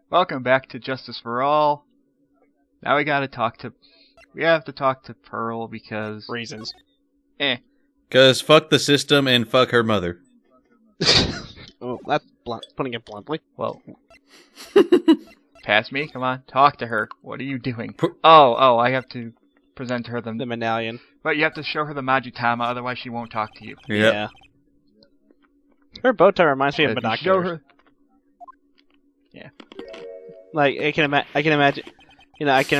Welcome back to Justice for All. Now we have to talk to Pearl because... Reasons. Because fuck the system and fuck her mother. Oh, that's putting it bluntly. Well... Pass me, come on, talk to her. What are you doing? Oh, I have to present her the medallion. But you have to show her the Majutama, otherwise she won't talk to you. Yep. Yeah. Her bow tie reminds me of binoculars. Show her... Yeah. Like I can imagine. You know, I can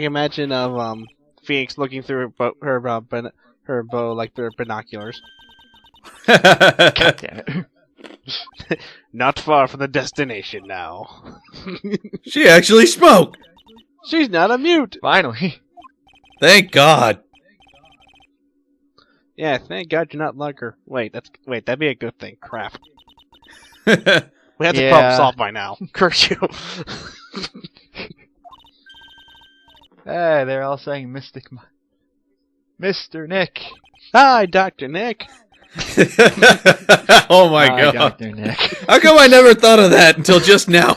imagine of Phoenix looking through her bow like through binoculars. God damn it. Not far from the destination now. She actually spoke! She's not a mute! Finally. Thank God. Yeah, thank God you're not like her. Wait, that'd be a good thing. Crap. We have the problem solved by now. Curse you. Hey, they're all saying Mr. Nick. Hi, Dr. Nick. Oh my Hi, God. Dr. Nick. How come I never thought of that until just now?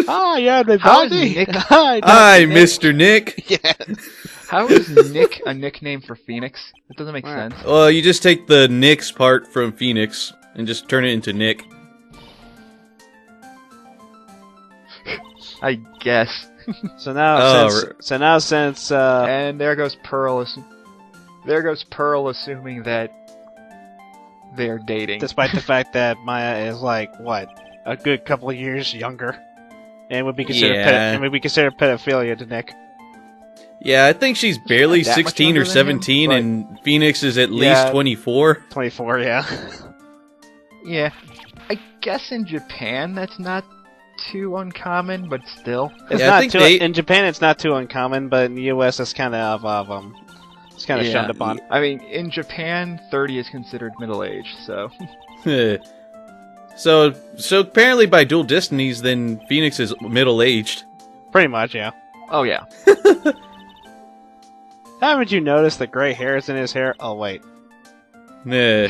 Hi, yeah, my How is body. Nick? Hi, Hi, Dr. Nick. Mr. Nick. Yeah. How is Nick a nickname for Phoenix? That doesn't make sense. Well, you just take the Nick's part from Phoenix and just turn it into Nick. I guess. So now, since And there goes Pearl. There goes Pearl, assuming that they're dating. despite the fact that Maya is like what, a good couple of years younger, and would be considered pedophilia to Nick. Yeah, I think she's barely That much 16 younger or than him, 17, but- and Phoenix is at Yeah. least 24. 24, yeah. Yeah. I guess in Japan that's not too uncommon, but still. It's Yeah, I not think too they- in Japan. It's not too uncommon, but in the U.S. it's kind of it's kind of Yeah. shunned upon. I mean, in Japan, 30 is considered middle age, so... So apparently by Dual Destinies, then Phoenix is middle-aged. Pretty much, yeah. Oh, yeah. Haven't you noticed the gray hairs in his hair? Oh wait. Nah.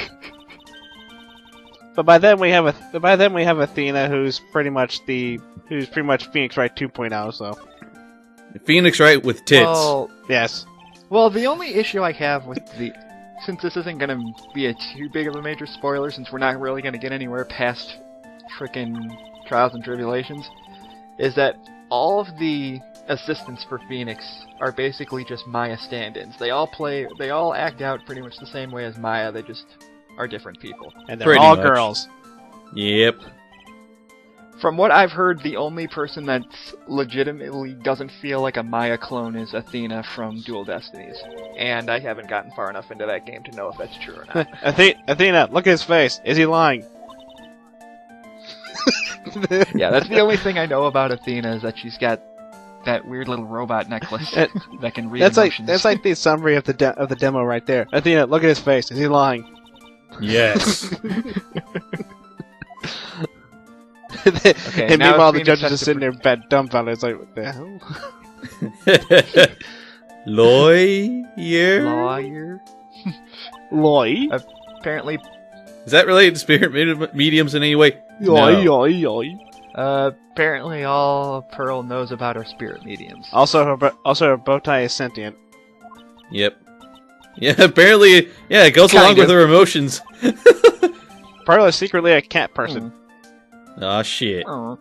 But by then we have Athena, who's pretty much Phoenix Wright 2.0. So Phoenix Wright with tits. yes, Well, the only issue I have with since this isn't going to be too big of a major spoiler, since we're not really going to get anywhere past frickin' Trials and Tribulations, is that all of the assistants for Phoenix are basically just Maya stand-ins. They all act out pretty much the same way as Maya, they just are different people. and they're Pretty all much. girls. Yep. From what I've heard, the only person that legitimately doesn't feel like a Maya clone is Athena from Dual Destinies. And I haven't gotten far enough into that game to know if that's true or not. Athena, look at his face. Is he lying? Yeah, that's the only thing I know about Athena, is that she's got that weird little robot necklace that can read emotions. That's like the summary of the demo right there. Athena, look at his face. Is he lying? Yes. Okay, And now meanwhile, the Phoenix judge is has just to sitting there dumbfounded. It's like, what the hell? Lawyer? Lawyer. Loy? Apparently, Is that related to spirit mediums in any way? Yoy, No. yoy, yoy. apparently all Pearl knows about are spirit mediums. Also, her bow tie is sentient. Yep. Yeah, apparently, yeah, it goes Kind along with of. her emotions. Pearl is secretly a cat person. Aw, shit. Aw.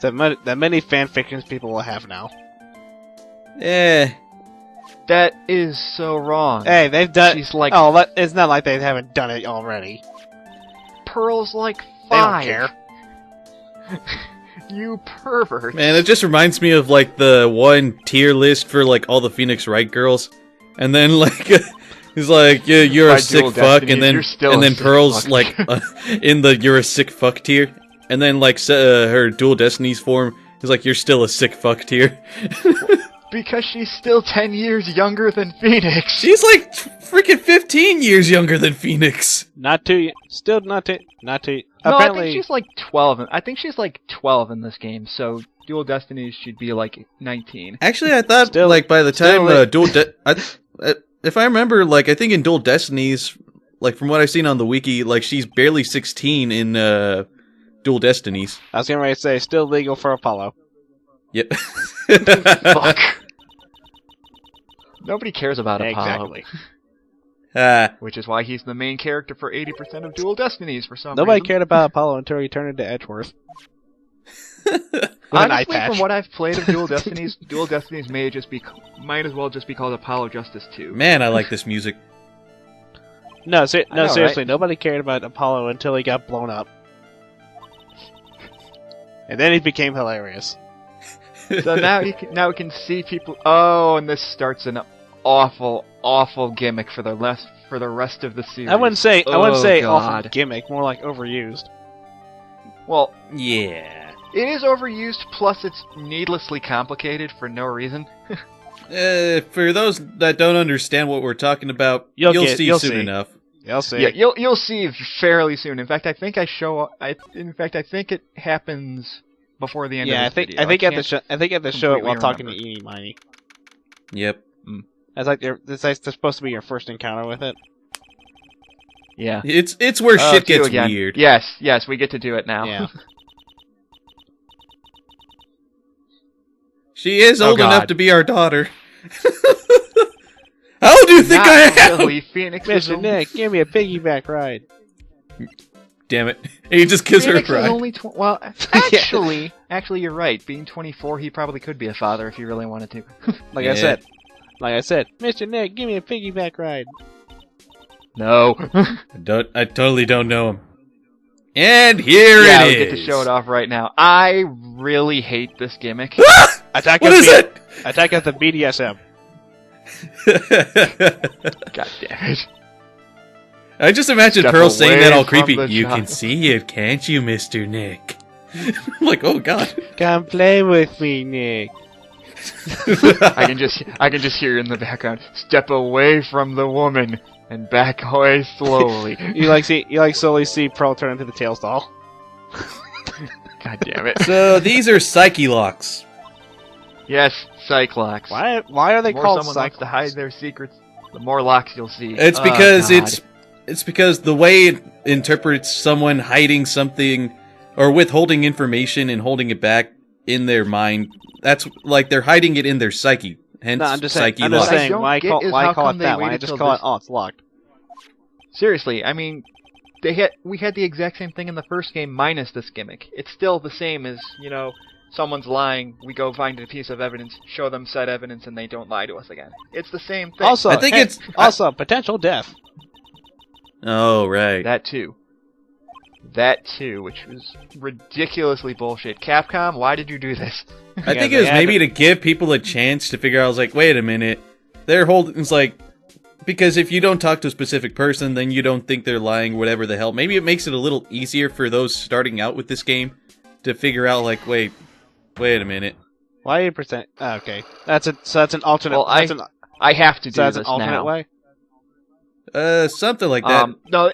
That many fanfictions people will have now. Eh. That is so wrong. Hey, they've done. She's like, It's not like they haven't done it already. Pearl's like They don't 5. care. You pervert. Man, it just reminds me of, like, the one tier list for, like, all the Phoenix Wright girls. And then, like, he's like, yeah, you're By a sick Dual fuck, Destinies, and then you're still a sick Pearl's, fuck. like, in the you're a sick fuck tier. And then, like, her Dual Destinies form is like, you're still a sick fuck tier. Because she's still 10 years younger than Phoenix. She's, like, freaking 15 years younger than Phoenix. Still not too. No, Apparently, I think she's like 12. I think she's like 12 in this game, so Dual Destinies should be like 19. Actually, I thought, Still- like, by the time still- if I remember, like, I think in Dual Destinies, like from what I've seen on the wiki, like she's barely 16 in Dual Destinies. I was going to say, still legal for Apollo. Yep. Fuck. Nobody cares about Apollo. Exactly. Which is why he's the main character for 80% of Dual Destinies for some Nobody reason. cared about Apollo until he turned into Edgeworth. Honestly, from what I've played of Dual Destinies, Dual Destinies might as well just be called Apollo Justice 2. Man, I like this music. No, know, seriously, right? nobody cared about Apollo until he got blown up. And then he became hilarious. So now we can see people. Oh, and this starts an awful, awful gimmick for the rest of the series. I wouldn't say God. awful gimmick, more like overused. Well, Yeah. it is overused. Plus, it's needlessly complicated for no reason. For those that don't understand what we're talking about, you'll see soon enough. You'll see. Yeah, you'll see fairly soon. In fact, I think I think it happens before the end of the video. I think at the show it while completely talking to remember. Eenie Miney. Yep. That's like supposed to be your first encounter with it. Yeah. It's where shit Cue gets again. weird. Yes, we get to do it now. Yeah. She is Oh, old enough God. to be our daughter. How do you think Not I am? really. Phoenix is Mr. Nick, give me a piggyback ride. Damn it! He just gives Phoenix her a is ride. only well, actually, you're right. Being 24, he probably could be a father if he really wanted to. Like Yeah. I said, Mr. Nick, give me a piggyback ride. No. I totally don't know him. And here Yeah, it we is. get to show it off right now. I really hate this gimmick. Attack What at is the- it? Attack at the BDSM. God damn it. I just imagine Step Pearl saying away that all from creepy. the You can child." see it, can't you, Mr. Nick? I'm like, oh god. Come play with me, Nick. I can just hear in the background. Step away from the woman and back away slowly. You slowly see Pearl turn into the Tails doll. God damn it. So these are Psyche locks. Yes, Cyclox. Why are they The more called someone wants to Cyclops? hide their secrets, the more locks you'll see. It's Oh, because God. it's because the way it interprets someone hiding something or withholding information and holding it back in their mind. That's like they're hiding it in their psyche. Hence, No, I'm just saying. Psyche I'm locks. just What I saying. don't Why get call is why how call come it they that? Why waited not just till call it? this- Oh, it's locked. Seriously, I mean, we had the exact same thing in the first game minus this gimmick. It's still the same as, someone's lying, we go find a piece of evidence, show them said evidence, and they don't lie to us again. It's the same thing. Also, I think it's- also potential death. Oh right. That too, which was ridiculously bullshit. Capcom, why did you do this? I think they it was had maybe it. to give people a chance to figure out. I was like, wait a minute, they're holding. It's like because if you don't talk to a specific person, then you don't think they're lying. Whatever the hell. Maybe it makes it a little easier for those starting out with this game to figure out. Like, wait a minute. Why 8%? Okay, that's an alternate. Well, I have to do that's this an alternate now. way. Something like that. No,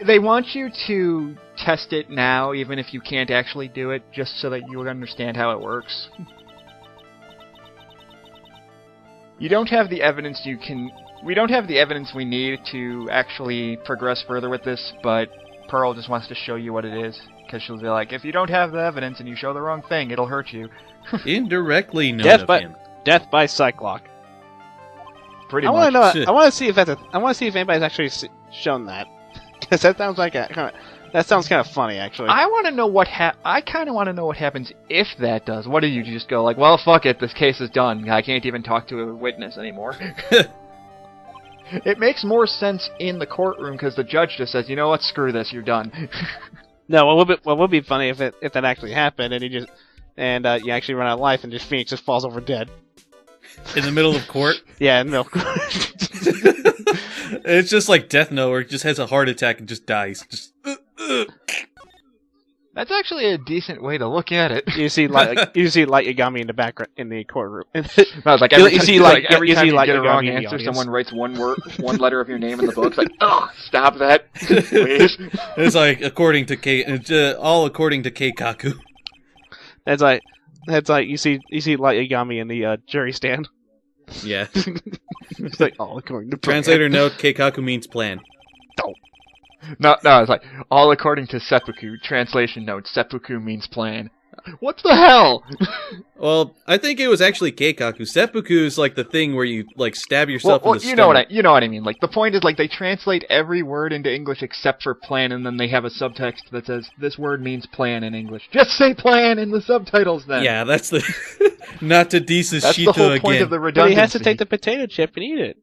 they want you to test it now, even if you can't actually do it, just so that you would understand how it works. You don't have the evidence we don't have the evidence we need to actually progress further with this, but Pearl just wants to show you what it is, because she'll be like, if you don't have the evidence and you show the wrong thing, it'll hurt you. Indirectly known Death of by- him. Death by Cyclock. Pretty I much. want to know. I want to see if I want to see if anybody's actually shown that. Because that sounds like that sounds kind of funny, actually. I want to know I kind of want to know what happens if that does. What do you just go like, well, fuck it, this case is done. I can't even talk to a witness anymore. It makes more sense in the courtroom because the judge just says, you know what, screw this, you're done. No, what would be funny if that actually happened and you actually run out of life and just Phoenix just falls over dead. In the middle of court. Yeah, no. It's just like Death Note, where it just has a heart attack and just dies. Just. That's actually a decent way to look at it. You see Light Yagami in the background in the courtroom. I was like, You every see, time, like- every you time see, you like, get a Yagami wrong in the answer, audience. someone writes one letter of your name in the book. It's like, ugh, stop that, please. It's like according to all according to Keikaku. That's like you see Light Yagami in the jury stand. Yeah. It's like all according to plan. Translator note: Keikaku means plan. No, it's like, all according to seppuku. Translation note, seppuku means plan. What the hell? Well, I think it was actually keikaku. Seppuku is like the thing where you like stab yourself in the stomach. You know what I mean. Like the point is, like they translate every word into English except for plan, and then they have a subtext that says this word means plan in English. Just say plan in the subtitles, then. Yeah, that's the not to That's Shito the whole again. point of the But redundancy. he has to take the potato chip and eat it.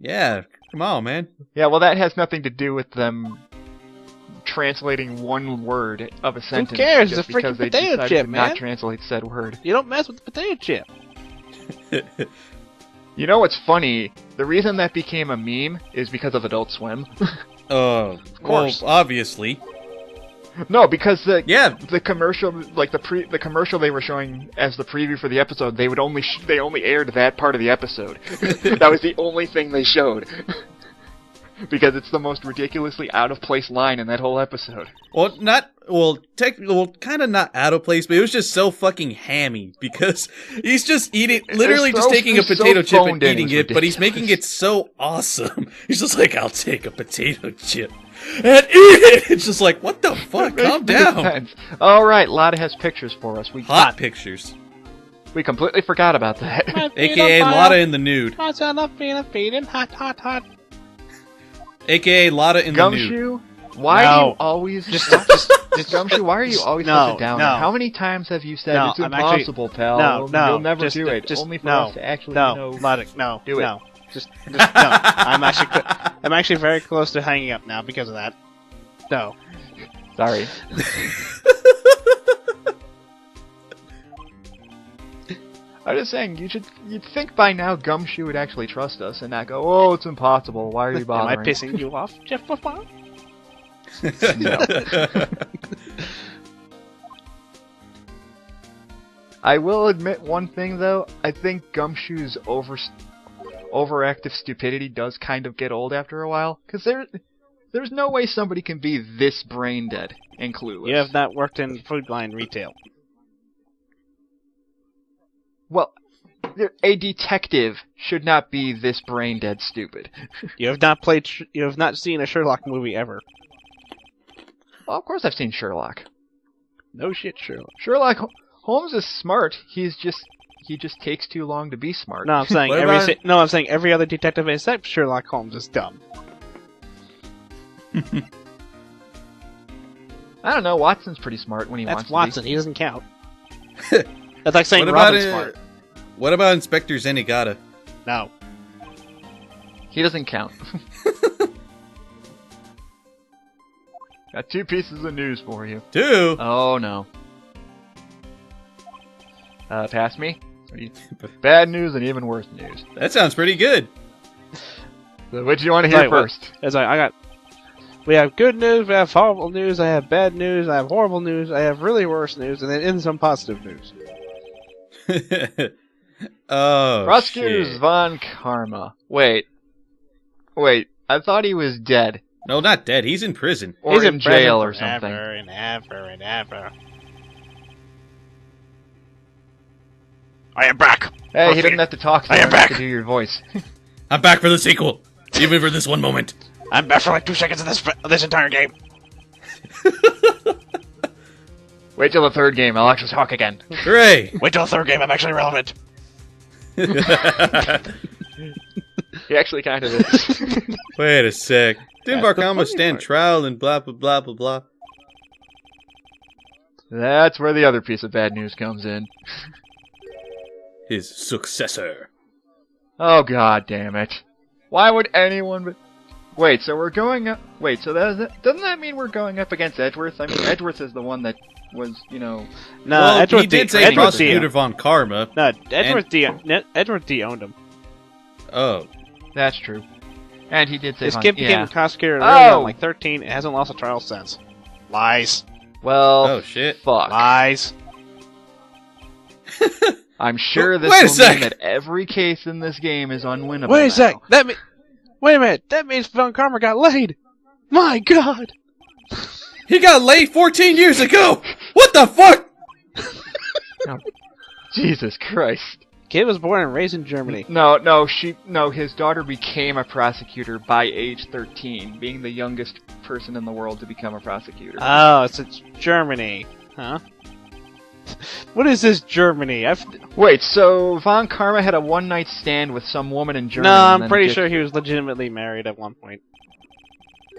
Yeah, come on, man. Yeah, well, that has nothing to do with them translating one word of a sentence. cares? Just It's a because freaking they potato decided chip, to man. not translate said word. You don't mess with the potato chip. You know what's funny? The reason that became a meme is because of Adult Swim. Oh, of course. Well, obviously. No, because Yeah, the commercial, like the commercial they were showing as the preview for the episode, they only aired that part of the episode. That was the only thing they showed. Because it's the most ridiculously out of place line in that whole episode. kind of not out of place, but it was just so fucking hammy because he's just literally just taking a potato chip and eating it, but he's making it so awesome. He's just like, I'll take a potato chip and eat it. It's just like, what the fuck? Calm down. All right, Lotta has pictures for us. Hot pictures, We completely forgot about that. aka Lotta in the nude, Hot, hot. aka Lotta in the nude. Gumshoe, why No. do you always Gumshoe? Why are you always such a downer? How many times have you said it's impossible, pal? You'll never do it. Only for us to actually, do it. Just no. I'm actually very close to hanging up now because of that. No. Sorry. I'm just saying, you'd think by now Gumshoe would actually trust us and not go, oh, it's impossible, why are you bothering? Am I pissing you off, Jeff Papa? No. I will admit one thing, though. I think Gumshoe's overactive stupidity does kind of get old after a while, because there's no way somebody can be this brain dead and clueless. You have not worked in food line retail. Well, a detective should not be this brain dead stupid. You have not played. You have not seen a Sherlock movie ever. Well, of course I've seen Sherlock. No shit, Sherlock. Sherlock Holmes is smart. He just takes too long to be smart. No, I'm saying I'm saying every other detective except Sherlock Holmes is dumb. I don't know. Watson's pretty smart when he wants That's Watson. to be. He doesn't count. That's like saying Robin's smart. What about Inspector Zenigata? No. He doesn't count. Got 2 pieces of news for you. 2? Oh no. Pass me? Bad news and even worse news. That sounds pretty good. So what do you want to hear first? It's like we have good news, we have horrible news, I have bad news, I have horrible news, I have really worse news, and then in some positive news. Oh, Prosecutors shit. von Karma. Wait, I thought he was dead. No, not dead. He's in prison. Or He's in jail or forever something. and ever and ever. I am back! Hey, he didn't have to talk so I am much back. to do your voice. I'm back for the sequel, even for this one moment. I'm back for like 2 seconds of this entire game. Wait till the 3rd game, I'll actually talk again. Hooray! Wait till the 3rd game, I'm actually relevant. He actually kind of is. Wait a sec. Didn't That's the Barkama funny stand part. trial and blah blah blah blah blah? That's where the other piece of bad news comes in. His successor. Oh god damn it. Why would anyone be... Wait, so we're going up... Wait, so doesn't that mean we're going up against Edgeworth? I mean, Edgeworth is the one that was, No, Well, Edgeworth he did say Edgeworth prosecutor von Karma. No, Edgeworth D owned him. Oh. That's true. And he did say... This kid became prosecutor early Oh! on, like 13, and hasn't lost a trial since. Lies. Well, Oh shit. fuck. Lies. I'm sure this Wait a will sec. mean that every case in this game is unwinnable Wait a sec. now. Wait a minute. That means Von Karma got laid. My God. He got laid 14 years ago. What the fuck? Jesus Christ. kid was born and raised in Germany. No, his daughter became a prosecutor by age 13, being the youngest person in the world to become a prosecutor. Oh, it's Germany. Huh? What is this Germany? Wait, so Von Karma had a one-night stand with some woman in Germany? No, I'm pretty sure he was legitimately married at one point.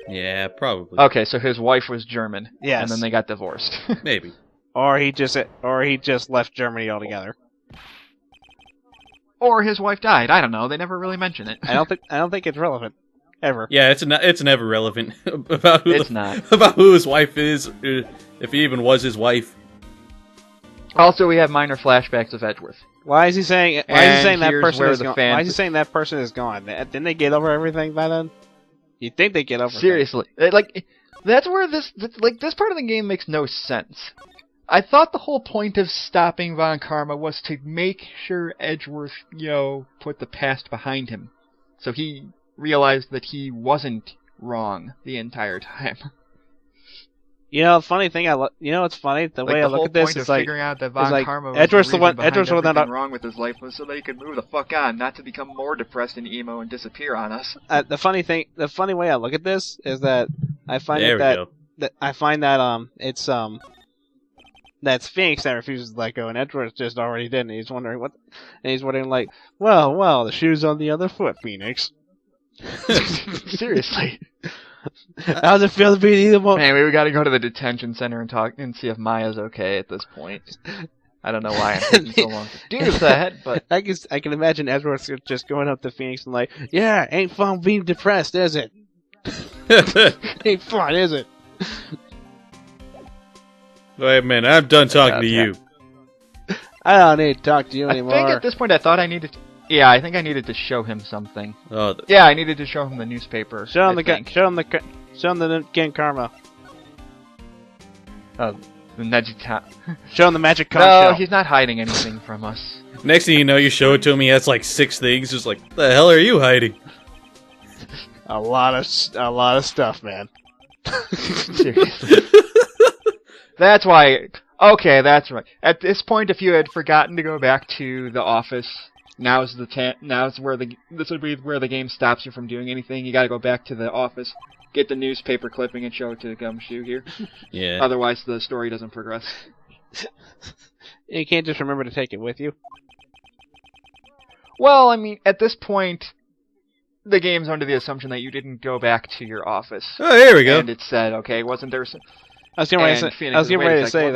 Yeah, probably. Okay, so his wife was German. Yes. And then they got divorced. Maybe. Or he just left Germany altogether. Or his wife died. I don't know. They never really mention it. I don't think it's relevant ever. Yeah, it's never relevant about who not. His wife is, if he even was his wife. Also, we have minor flashbacks of Edgeworth. Why is he saying that person is gone? Why is he fans- saying that person is gone? Didn't they get over everything by then? You'd think they get over. Seriously, that's where this part of the game makes no sense. I thought the whole point of stopping Von Karma was to make sure Edgeworth, put the past behind him, so he realized that he wasn't wrong the entire time. Funny thing, it's funny the way I look at this is like figuring out that Von Karma was Edgeworth's the reason behind everything everything wrong with his life was so that he could move the fuck on, not to become more depressed and emo and disappear on us. The funny way I look at this is that I find that's Phoenix that refuses to let go, and Edgeworth just already did, and he's wondering like, well, the shoe's on the other foot, Phoenix. Seriously. How's it feel to be the one? Man, we gotta go to the detention center and talk and see if Maya's okay at this point. I don't know why I'm taking so long to do that, but I can imagine Edgeworth just going up to Phoenix and like, yeah, ain't fun being depressed, is it? Ain't fun, is it? Wait, man, I'm done talking to you. I don't need to talk to you anymore. I think at this point I needed to show him something. Oh, yeah, I needed to show him the newspaper. Show him the Gen Karma. Oh, the magic Show him the magic conch No, shell. he's not hiding anything from us. Next thing you know, you show it to him, he has like 6 things. Just like, the hell are you hiding? A lot of stuff, man. Seriously. That's why. Okay, that's right. At this point, if you had forgotten to go back to the office, this would be where the game stops you from doing anything. You got to go back to the office, get the newspaper clipping, and show it to Gumshoe here. Yeah. Otherwise, the story doesn't progress. You can't just remember to take it with you. Well, I mean, at this point, the game's under the assumption that you didn't go back to your office. Oh, here we go. And it said, okay, wasn't there? I was getting ready to say.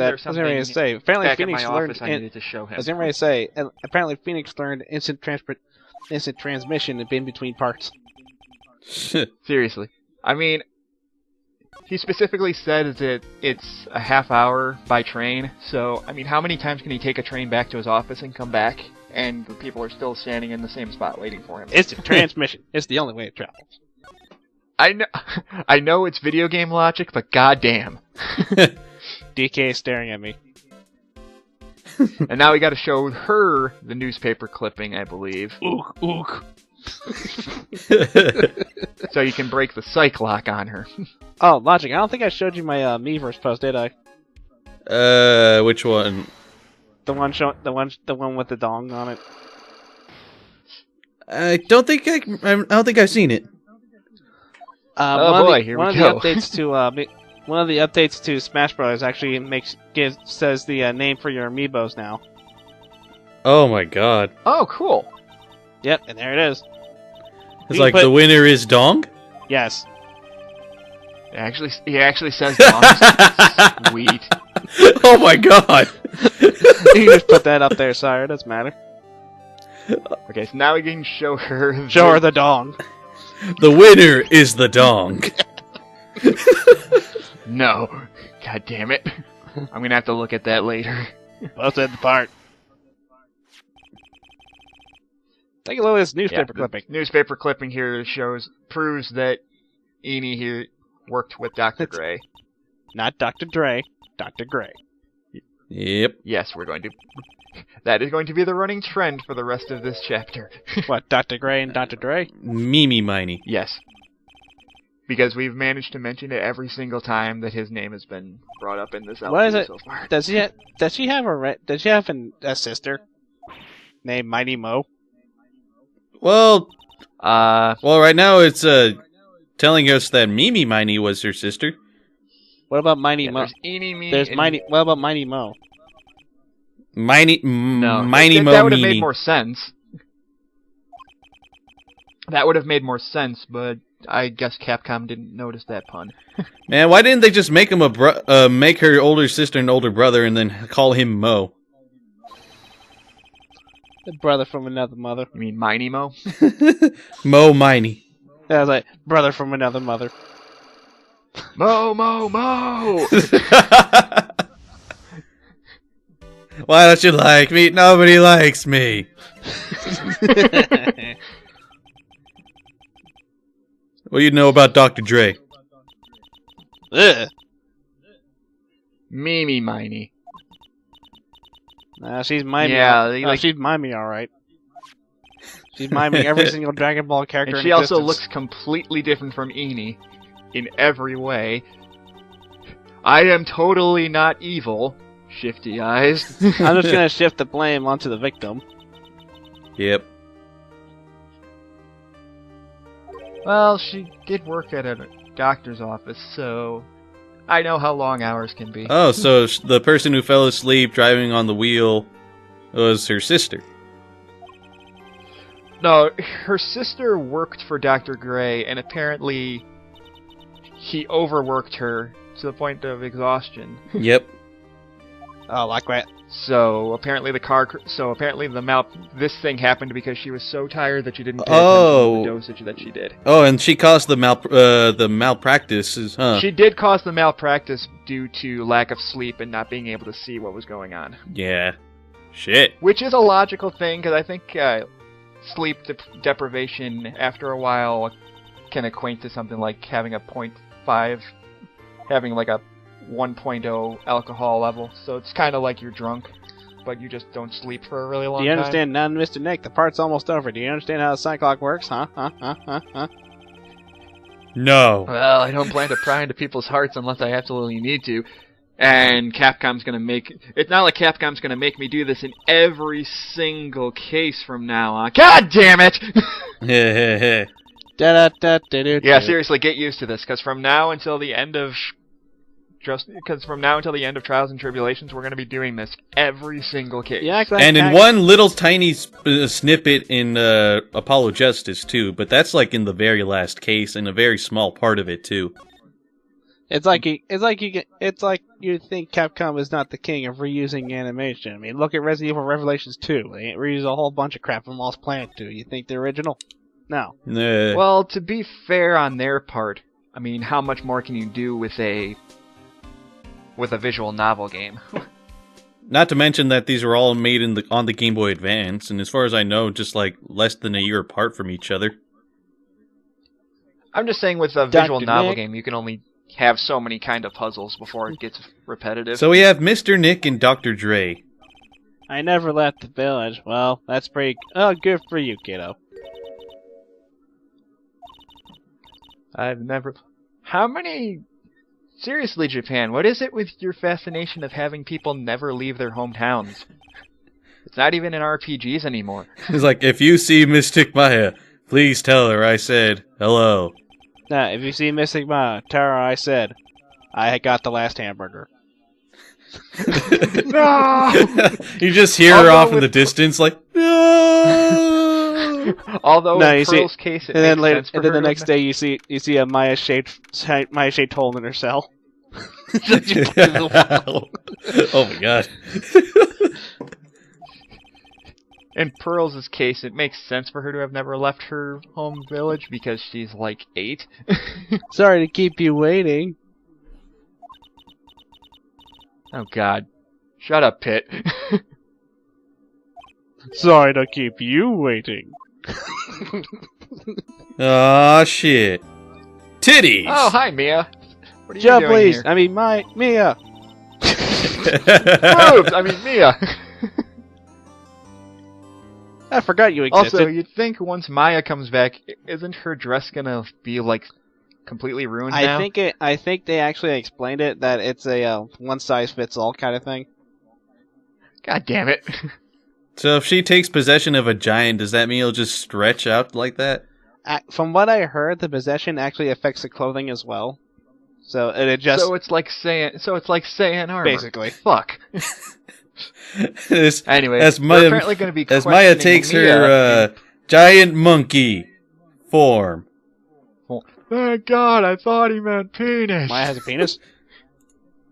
Apparently, back Phoenix at my learned. office, I needed to show him. I was getting ready to say. And apparently, Phoenix learned instant transmission in between parts. Seriously, I mean, he specifically said that it's a half hour by train. So, I mean, how many times can he take a train back to his office and come back, and the people are still standing in the same spot waiting for him? Instant transmission. It's the only way it travels. I know it's video game logic, but goddamn. DK is staring at me. And now we got to show her the newspaper clipping, I believe. Ook. So you can break the psych lock on her. Oh, logic. I don't think I showed you my Miiverse post, did I? Which one? The one with the dong on it. I don't think I've seen it. Here we go. One of the updates to Smash Brothers actually says the name for your amiibos now. Oh my god! Oh, cool. Yep, and there it is. It's like the winner is Dong. Yes. He actually says Dong. Sweet. Oh my god! You can just put that up there, sire. It doesn't matter. Okay, so now we can show her. Show her the dong. The winner is the Dong. No. God damn it. I'm gonna have to look at that later. Both at the part. Take a look at this newspaper clipping. Newspaper clipping here proves that Eni here worked with Dr. Gray. Not Dr. Dre, Dr. Gray. Yep. Yes, that is going to be the running trend for the rest of this chapter. What, Dr. Gray and Dr. Dre? Mimi Miney. Yes. Because we've managed to mention it every single time that his name has been brought up in this What is LP it? so far. Does she have a sister? named Mighty Mo. Well, Uh, right now it's telling us that Mimi Miney was her sister. What about Mighty yeah, Mo? there's Eeny, Meeny, There's and- Mighty. What about Mighty Mo? Miney No, Miney Mo that would have Meanie. made more sense. That would have made more sense, but I guess Capcom didn't notice that pun. Man, why didn't they just make him make her older sister and older brother and then call him Mo? The brother from another mother. You mean Miney Mo? Mo Miney. I was like, brother from another mother. Mo, Mo, Mo! Why don't you like me? Nobody likes me. What do you know about Dr. Dre? Ugh. Mimi Miney. She's miming. Yeah, they, like- she's miming all right. She's miming every single Dragon Ball character. And in she also existence. looks completely different from Eeny in every way. I am totally not evil. Shifty eyes. I'm just gonna shift the blame onto the victim. Yep. Well, she did work at a doctor's office, so I know how long hours can be. Oh, so the person who fell asleep driving on the wheel was her sister. No, her sister worked for Dr. Gray, and apparently he overworked her to the point of exhaustion. Yep. Oh, like that. So apparently this thing happened because she was so tired that she didn't pay attention to the dosage that she did. Oh, and she caused the malpractice, huh? She did cause the malpractice due to lack of sleep and not being able to see what was going on. Yeah. Shit. Which is a logical thing, because I think sleep deprivation, after a while, can equate to something like having a 0.5, having like a 1.0 alcohol level. So it's kind of like you're drunk, but you just don't sleep for a really long time. Do you understand now, Mr. Nick? The part's almost over. Do you understand how the Sun Clock works? Huh? No. Well, I don't plan to pry into people's hearts unless I absolutely need to. And Capcom's gonna make... It's not like Capcom's gonna make me do this in every single case from now on. God damn it! Yeah, seriously, get used to this, because from now until the end of... Trials and Tribulations, we're gonna be doing this every single case. Yeah, And in one little tiny snippet in Apollo Justice, too. But that's like in the very last case, and a very small part of it, too. It's like you think Capcom is not the king of reusing animation. I mean, look at Resident Evil Revelations 2. They reuse a whole bunch of crap from Lost Planet 2. You think they're original? No. Well, to be fair on their part, I mean, how much more can you do with a visual novel game? Not to mention that these were all made on the Game Boy Advance, and as far as I know, just like less than a year apart from each other. I'm just saying, with a visual novel game, you can only have so many kind of puzzles before it gets repetitive. So we have Mr. Nick and Dr. Dre. I never left the village. Well, that's pretty... Oh, good for you, kiddo. I've never... How many... Seriously, Japan, what is it with your fascination of having people never leave their hometowns? It's not even in RPGs anymore. It's like, if you see Mystic Maya, please tell her I said hello. Now, if you see Mystic Ma, tell her I said, I got the last hamburger. No! You just hear her off in the distance, like, no! Although No, in you see- Pearl's case, it And makes then later, sense for and then her the to next day you see a Maya-shaped hole in her cell. Oh my god. In Pearl's case, it makes sense for her to have never left her home village because she's like 8. Sorry to keep you waiting. Oh god. Shut up, Pit. Sorry to keep you waiting. Aw, shit. Titties! Oh, hi, Mia. What are you Joe, doing please. here? I mean, Mia. Boobs! I mean, Mia. I forgot you existed. Also, you'd think once Maya comes back, isn't her dress gonna be, like, completely ruined now? I think they actually explained it that it's a one-size-fits-all kind of thing. God damn it. So if she takes possession of a giant, does that mean it'll just stretch out like that? From what I heard, the possession actually affects the clothing as well. So it just So it's like Saiyan armor. basically. Fuck. Anyway, as we're apparently going to be as Maya takes her giant monkey form. Thank God, I thought he meant penis. Maya has a penis.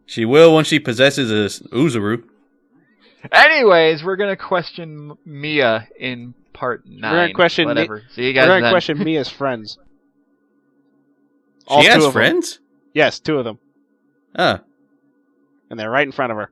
She will when she possesses a Uzaru. Anyways, we're going to question Mia in part 9. We're going to question whatever. See you guys We're going to then. question Mia's friends. She has friends? Yes, 2 of them. Ah. And they're right in front of her.